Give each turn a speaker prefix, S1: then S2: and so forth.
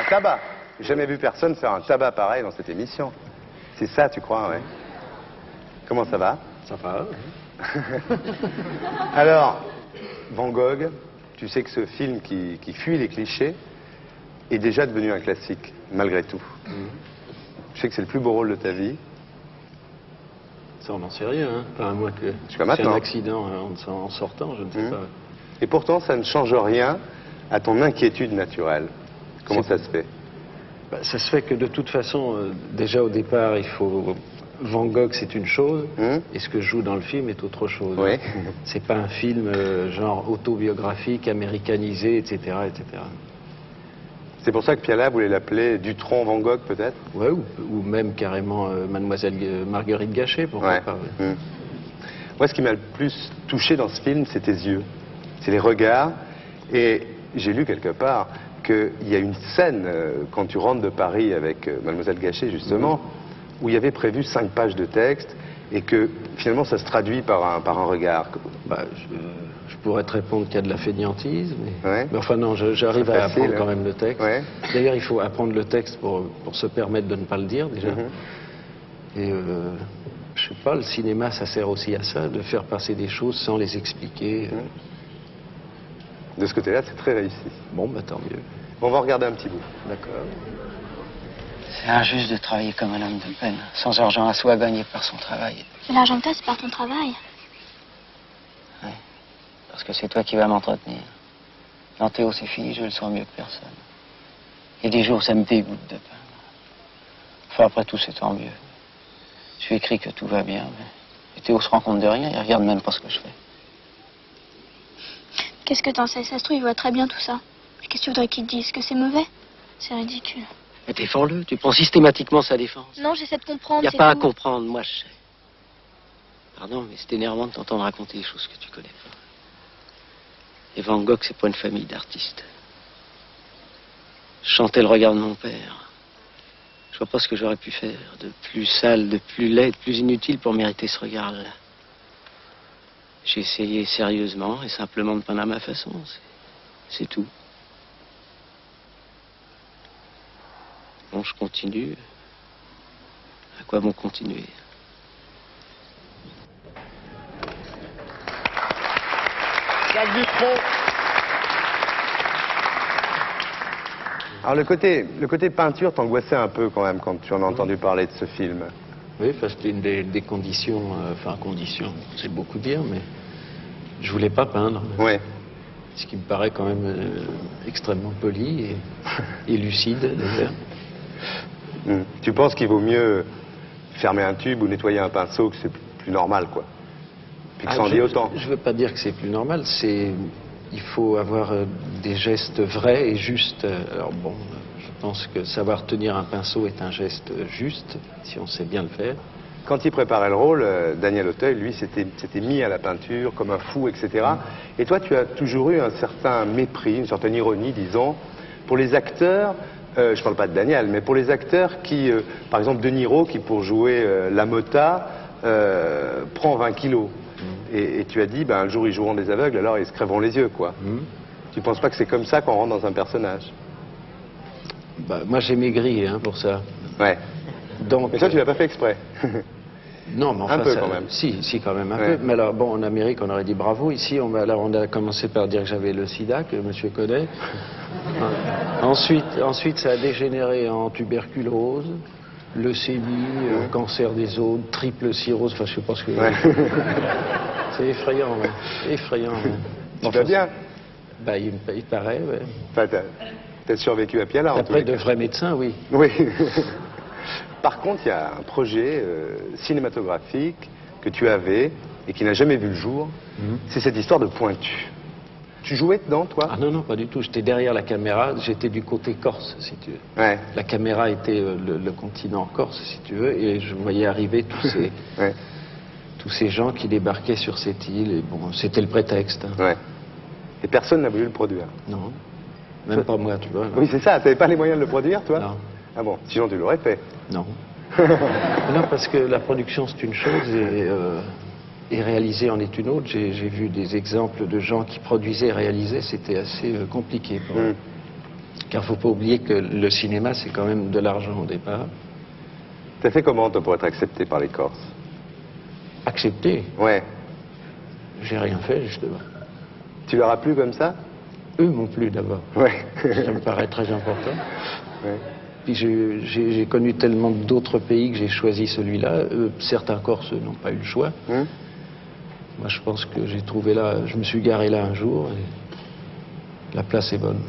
S1: un tabac. J'ai jamais vu personne faire un tabac pareil dans cette émission. C'est ça, tu crois, ouais. Comment ça va?
S2: Ça va.
S1: Alors, Van Gogh, tu sais que ce film qui fuit les clichés est déjà devenu un classique, malgré tout. Je sais que c'est le plus beau rôle de ta vie.
S2: Ça, on n'en sait rien. Hein. Enfin, à moins que
S1: Jusqu'à
S2: c'est
S1: maintenant.
S2: un accident en sortant, je ne sais pas.
S1: Et pourtant, ça ne change rien à ton inquiétude naturelle. Comment ça se fait?
S2: Bah, ça se fait que de toute façon, déjà au départ, il faut... Van Gogh, c'est une chose, et ce que je joue dans le film est autre chose.
S1: Oui.
S2: C'est pas un film genre autobiographique, américanisé, etc., etc.
S1: C'est pour ça que Piala voulait l'appeler Dutronc Van Gogh, peut-être?
S2: Ouais, ou même carrément Mademoiselle Marguerite Gachet, pourquoi pas. Ouais.
S1: Moi, ce qui m'a le plus touché dans ce film, c'est tes yeux. C'est les regards. Et j'ai lu quelque part qu'il y a une scène, quand tu rentres de Paris avec Mademoiselle Gachet, justement, où il y avait prévu 5 pages de texte, et que finalement ça se traduit par un regard.
S2: Bah, je pourrais te répondre qu'il y a de la fainéantise, mais,
S1: Ouais.
S2: mais enfin non, j'arrive à
S1: Facile,
S2: apprendre quand même le texte.
S1: Ouais.
S2: D'ailleurs, il faut apprendre le texte pour se permettre de ne pas le dire, déjà. Et je sais pas, le cinéma, ça sert aussi à ça, de faire passer des choses sans les expliquer.
S1: De ce côté-là, c'est très réussi.
S2: Bon, bah tant mieux.
S1: On va regarder un petit bout.
S2: D'accord.
S3: C'est injuste de travailler comme un homme de peine, sans argent à soi gagné par son travail.
S4: Mais l'argent que t'as, c'est par ton travail.
S3: Oui, parce que c'est toi qui vas m'entretenir. Quand Théo, c'est fini, je le sens mieux que personne. Et des jours, ça me dégoûte de peindre. Enfin, après tout, c'est tant mieux. Je lui écris que tout va bien, mais Théo se rend compte de rien, il regarde même pas ce que je fais.
S4: Qu'est-ce que t'en sais? Ça se trouve, il voit très bien tout ça. Mais qu'est-ce que tu voudrais qu'il te dise? Que c'est mauvais? C'est ridicule.
S3: Mais défends-le, tu prends systématiquement sa défense.
S4: Non, j'essaie de comprendre.
S3: Il n'y a
S4: c'est
S3: pas à
S4: tout.
S3: comprendre, moi je sais. Pardon, mais c'est énervant de t'entendre raconter des choses que tu connais pas. Et Van Gogh, c'est pas une famille d'artistes. Je chantais le regard de mon père. Je vois pas ce que j'aurais pu faire de plus sale, de plus laid, de plus inutile pour mériter ce regard-là. J'ai essayé sérieusement et simplement de peindre à ma façon. C'est tout. Bon, je continue. À quoi bon continuer?
S1: Jacques Dutronc. Alors le côté peinture t'angoissait un peu quand même quand tu en as entendu parler de ce film.
S2: Oui, parce que c'était une des conditions, enfin conditions, c'est beaucoup dire, mais je voulais pas peindre.
S1: Oui.
S2: Ce qui me paraît quand même extrêmement poli et lucide de faire.
S1: Tu penses qu'il vaut mieux fermer un tube ou nettoyer un pinceau, que c'est plus normal, quoi? Puis que ça en dit autant.
S2: Je veux pas dire que c'est plus normal, il faut avoir des gestes vrais et justes. Alors bon, je pense que savoir tenir un pinceau est un geste juste, si on sait bien le faire.
S1: Quand il préparait le rôle, Daniel Auteuil, lui, s'était mis à la peinture comme un fou, etc. Et toi, tu as toujours eu un certain mépris, une certaine ironie, disons, pour les acteurs, je parle pas de Daniel, mais pour les acteurs qui, par exemple, De Niro, qui pour jouer La Motta, prend 20 kilos. Et tu as dit, ben, un jour, ils joueront des aveugles, alors ils se crèveront les yeux, quoi. Tu penses pas que c'est comme ça qu'on rentre dans un personnage?
S2: Bah, moi, j'ai maigri hein, pour ça.
S1: Ouais.
S2: Donc,
S1: mais ça, tu l'as pas fait exprès.
S2: Non, mais enfin,
S1: un peu
S2: ça,
S1: quand même.
S2: Si, quand même un peu. Mais alors, bon, en Amérique, on aurait dit bravo. Ici, on a commencé par dire que j'avais le sida, que monsieur connaît. Ensuite, ça a dégénéré en tuberculose, leucémie, cancer des os, triple cirrhose. Enfin, je sais pas ce que... C'est effrayant, ouais. Effrayant. Ouais.
S1: Tu vas bien?
S2: Bah, il paraît, ouais.
S1: Enfin, t'as survécu à Piala, en tout cas.
S2: Après, de vrais médecins, oui.
S1: Oui. Par contre, il y a un projet cinématographique que tu avais et qui n'a jamais vu le jour. C'est cette histoire de Pointu. Tu jouais dedans, toi?
S2: Ah non, pas du tout. J'étais derrière la caméra. J'étais du côté corse, si tu veux.
S1: Ouais.
S2: La caméra était le continent corse, si tu veux, et je voyais arriver tous ces gens qui débarquaient sur cette île. Et bon, c'était le prétexte. Hein.
S1: Ouais. Et personne n'a voulu le produire?
S2: Non. Même pas moi, tu vois.
S1: Oui, c'est ça. T'avais pas les moyens de le produire, toi?
S2: Non.
S1: Ah bon, sinon tu l'aurais fait.
S2: Non. Non, parce que la production, c'est une chose et réaliser en est une autre. J'ai vu des exemples de gens qui produisaient et réalisaient, c'était assez compliqué pour eux. Car il ne faut pas oublier que le cinéma, c'est quand même de l'argent au départ.
S1: T'as fait comment, toi, pour être accepté par les Corses?
S2: Accepter,
S1: Ouais.
S2: j'ai rien fait, justement.
S1: Tu leur as plu comme ça?
S2: Eux m'ont plu d'abord.
S1: Ouais.
S2: Ça me paraît très important.
S1: Ouais.
S2: Puis j'ai connu tellement d'autres pays que j'ai choisi celui-là. Certains Corses n'ont pas eu le choix. Moi, je pense que j'ai trouvé là, je me suis garé là un jour et la place est bonne.